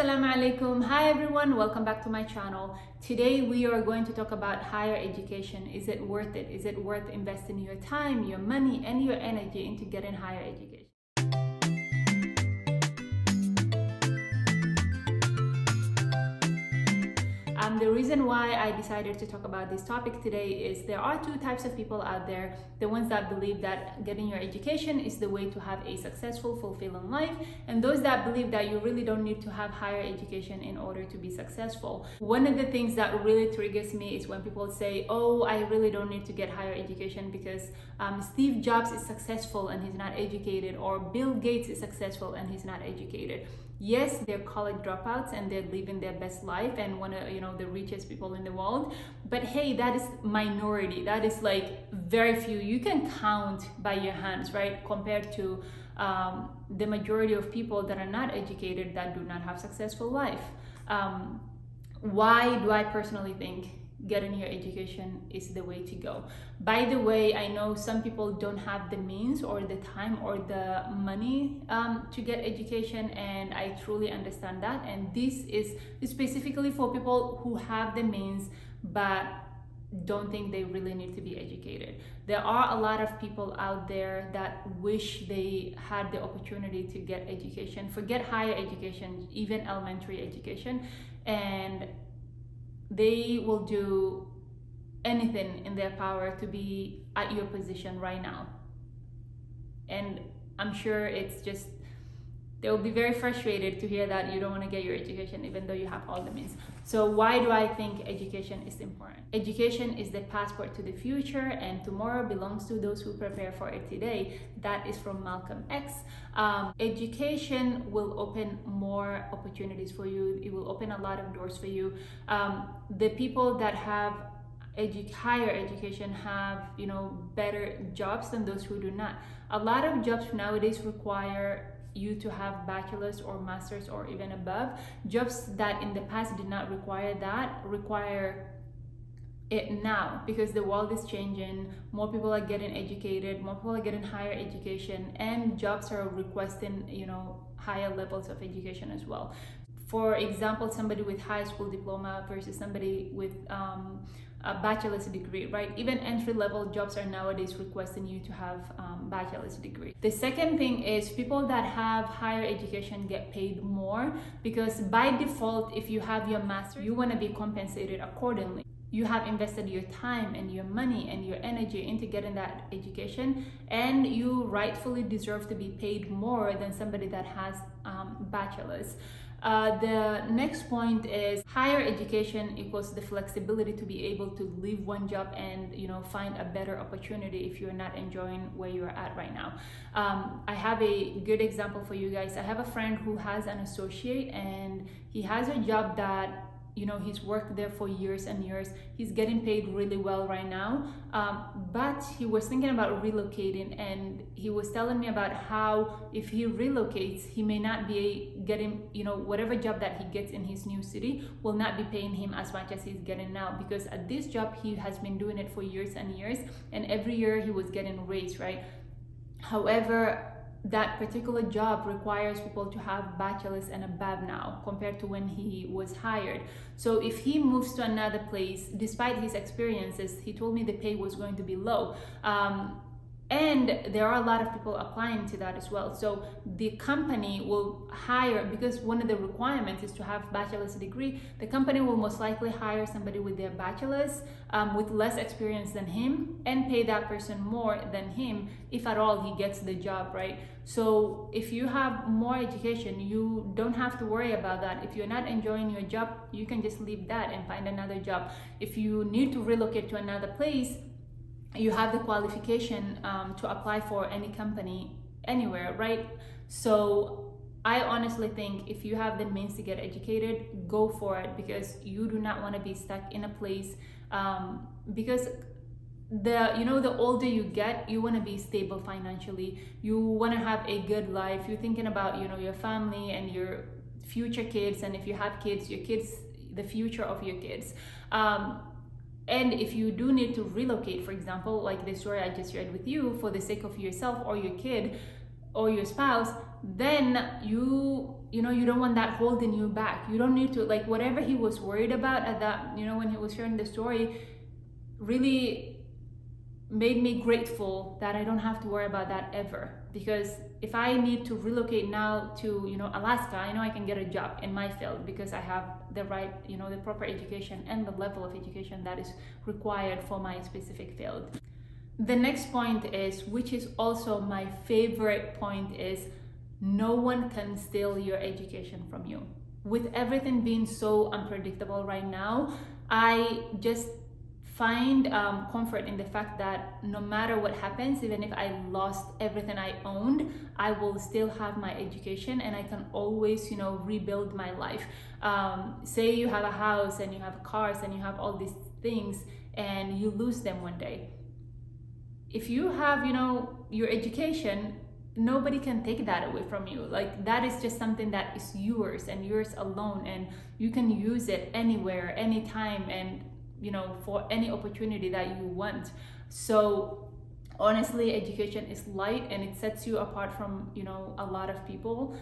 Assalamu alaikum. Hi everyone, welcome back to my channel. Today we are going to talk about higher education. Is it worth it? Is it worth investing your time, your money, and your energy into getting higher education? The reason why I decided to talk about this topic today is there are two types of people out there. The ones that believe that getting your education is the way to have a successful, fulfilling life, and those that believe that you really don't need to have higher education in order to be successful. One of the things that really triggers me is when people say, oh, I really don't need to get higher education because Steve Jobs is successful and he's not educated, or Bill Gates is successful and he's not educated. Yes, they're college dropouts and they're living their best life and one of the richest people in the world. But hey, that is minority. That is like very few. You can count by your hands, right? Compared to the majority of people that are not educated, that do not have successful life. Why do I personally think getting your education is the way to go? By the way, I know some people don't have the means or the time or the money to get education, and I truly understand that. And this is specifically for people who have the means but don't think they really need to be educated. There are a lot of people out there that wish they had the opportunity to get education, forget higher education, even elementary education, and they will do anything in their power to be at your position right now. And I'm sure it's just, they'll be very frustrated to hear that you don't want to get your education even though you have all the means. So why do I think education is important? Education is the passport to the future, and tomorrow belongs to those who prepare for it today. That is from Malcolm X. Education will open more opportunities for you. It will open a lot of doors for you. The people that have higher education have better jobs than those who do not. A lot of jobs nowadays require you to have bachelor's or master's or even above. Jobs that in the past did not require that require it now, because the world is changing. More people are getting educated, more people are getting higher education, and jobs are requesting higher levels of education as well. For example, somebody with high school diploma versus somebody with a bachelor's degree, right? Even entry-level jobs are nowadays requesting you to have bachelor's degree. The second thing is people that have higher education get paid more, because by default, if you have your master's, you want to be compensated accordingly. You have invested your time and your money and your energy into getting that education, and you rightfully deserve to be paid more than somebody that has bachelor's. The next point is higher education equals the flexibility to be able to leave one job and find a better opportunity if you're not enjoying where you're at right now. I have a good example for you guys. I have a friend who has an associate, and he has a job that he's worked there for years and years. He's getting paid really well right now, but he was thinking about relocating, and he was telling me about how if he relocates, he may not be getting whatever job that he gets in his new city will not be paying him as much as he's getting now, because at this job he has been doing it for years and years, and every year he was getting raised, right? However, that particular job requires people to have bachelor's and above now compared to when he was hired. So if he moves to another place, despite his experiences, he told me the pay was going to be low. And there are a lot of people applying to that as well. So the company will hire, because one of the requirements is to have bachelor's degree, the company will most likely hire somebody with their bachelor's with less experience than him, and pay that person more than him, if at all he gets the job, right? So if you have more education, you don't have to worry about that. If you're not enjoying your job, you can just leave that and find another job. If you need to relocate to another place, you have the qualification to apply for any company anywhere, right? So I honestly think if you have the means to get educated, go for it, because you do not want to be stuck in a place because the older you get, you want to be stable financially, you want to have a good life, you're thinking about your family and your future kids, and if you have kids, your kids, the future of your kids. And if you do need to relocate, for example, like the story I just shared with you, for the sake of yourself or your kid or your spouse, then you you don't want that holding you back. You don't need to, like, whatever he was worried about at that, when he was sharing the story, really made me grateful that I don't have to worry about that ever. Because if I need to relocate now to, Alaska, I know I can get a job in my field because I have the right, the proper education and the level of education that is required for my specific field. The next point is, which is also my favorite point, is no one can steal your education from you. With everything being so unpredictable right now, I just find comfort in the fact that no matter what happens, even if I lost everything I owned, I will still have my education, and I can always, rebuild my life. Say you have a house and you have cars and you have all these things and you lose them one day. If you have, your education, nobody can take that away from you. Like, that is just something that is yours and yours alone, and you can use it anywhere, anytime, and for any opportunity that you want. So honestly, education is light, and it sets you apart from a lot of people.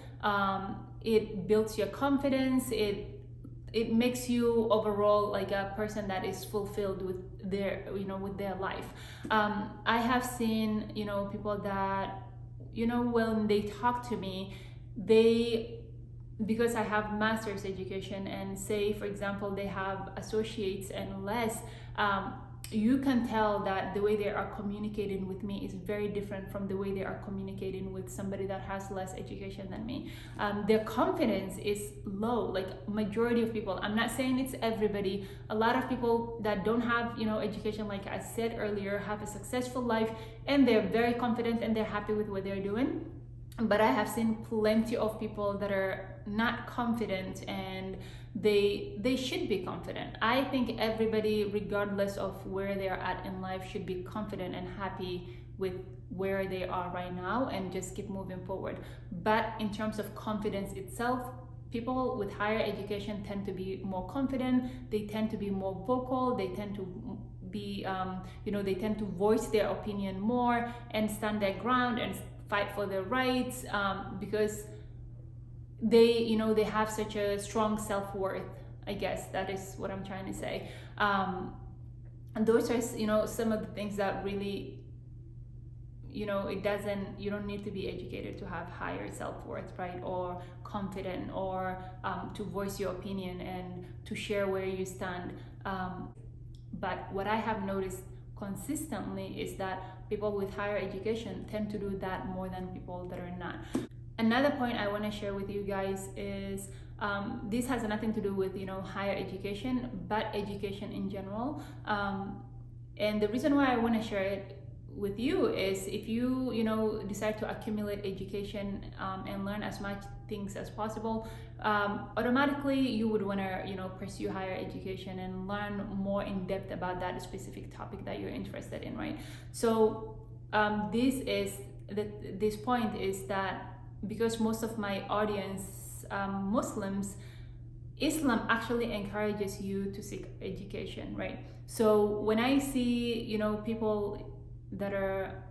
It builds your confidence. It makes you overall like a person that is fulfilled with their with their life. I have seen people that when they talk to me, because I have master's education, and say for example they have associates and less, you can tell that the way they are communicating with me is very different from the way they are communicating with somebody that has less education than me. Their confidence is low. Like, majority of people, I'm not saying it's everybody, a lot of people that don't have education, like I said earlier, have a successful life and they're very confident and they're happy with what they're doing. But I have seen plenty of people that are not confident, and they should be confident. I think everybody, regardless of where they are at in life, should be confident and happy with where they are right now and just keep moving forward. But in terms of confidence itself, people with higher education tend to be more confident, they tend to be more vocal, they tend to be they tend to voice their opinion more and stand their ground and fight for their rights, because they they have such a strong self-worth. I guess that is what I'm trying to say. And those are some of the things that really you don't need to be educated to have higher self-worth, right? Or confident, or to voice your opinion and to share where you stand. But what I have noticed consistently is that people with higher education tend to do that more than people that are not. Another point I want to share with you guys is this has nothing to do with higher education, but education in general. And the reason why I want to share it with you is, if you decide to accumulate education and learn as much things as possible, automatically you would want to pursue higher education and learn more in depth about that specific topic that you're interested in, right? So this point is that because most of my audience Muslims, Islam actually encourages you to seek education, right? So when I see people that are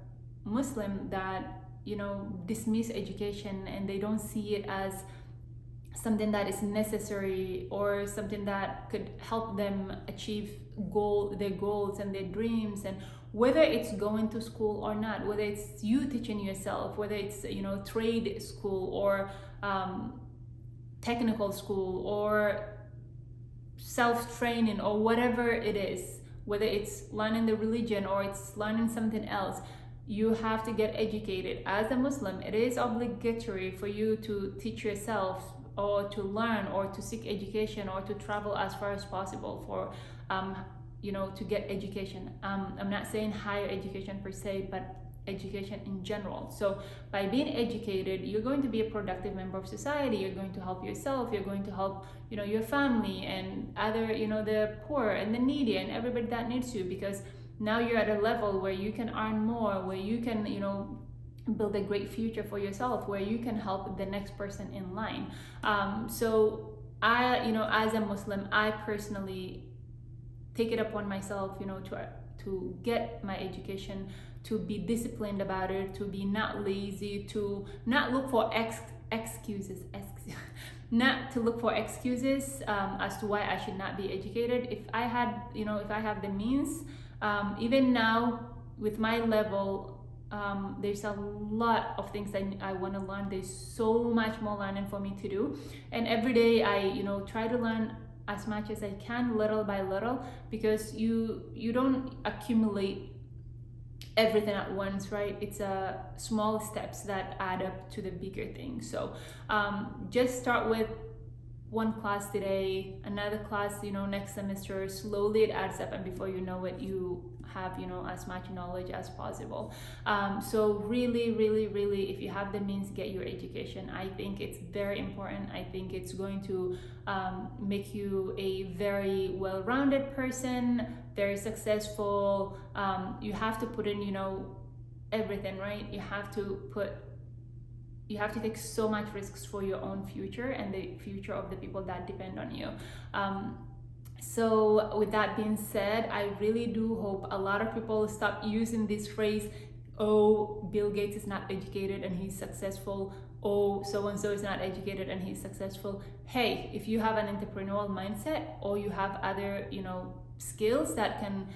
Muslim that dismiss education and they don't see it as something that is necessary or something that could help them achieve their goals and their dreams, and whether it's going to school or not, whether it's you teaching yourself, whether it's trade school or technical school or self-training or whatever it is, whether it's learning the religion or it's learning something else, you have to get educated. As a Muslim, it is obligatory for you to teach yourself, or to learn, or to seek education, or to travel as far as possible for to get education. I'm not saying higher education per se, but education in general. So by being educated, you're going to be a productive member of society. You're going to help yourself, you're going to help your family and other the poor and the needy and everybody that needs you, because now you're at a level where you can earn more, where you can build a great future for yourself, where you can help the next person in line. So I as a Muslim, I personally take it upon myself to get my education, to be disciplined about it, to be not lazy, to not look for excuses. not to look for excuses as to why I should not be educated. If I had, if I have the means, even now with my level, there's a lot of things that I want to learn. There's so much more learning for me to do, and every day I try to learn as much as I can, little by little, because you don't accumulate everything at once, right? It's small steps that add up to the bigger thing. So just start with one class today, another class next semester. Slowly it adds up, and before you know it, you have as much knowledge as possible. So really, if you have the means, get your education. I think it's very important. I think it's going to make you a very well-rounded person, very successful. You have to put in everything, right? You have to take so much risks for your own future and the future of the people that depend on you. So with that being said, I really do hope a lot of people stop using this phrase, oh, Bill Gates is not educated and he's successful. Oh, so-and-so is not educated and he's successful. Hey, if you have an entrepreneurial mindset, or you have other, skills that can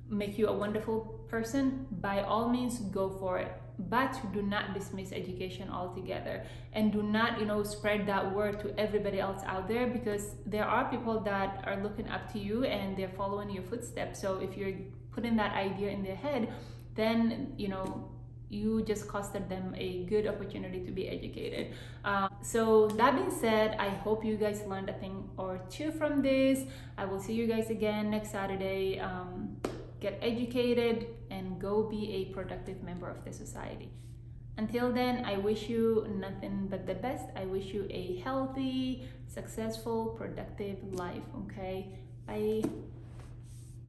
make you a wonderful person, by all means, go for it. But do not dismiss education altogether, and do not spread that word to everybody else out there, because there are people that are looking up to you and they're following your footsteps. So if you're putting that idea in their head, then you just costed them a good opportunity to be educated. So that being said, I hope you guys learned a thing or two from this. I will see you guys again next Saturday. Get educated and go be a productive member of the society. Until then, I wish you nothing but the best. I wish you a healthy, successful, productive life. Okay, bye.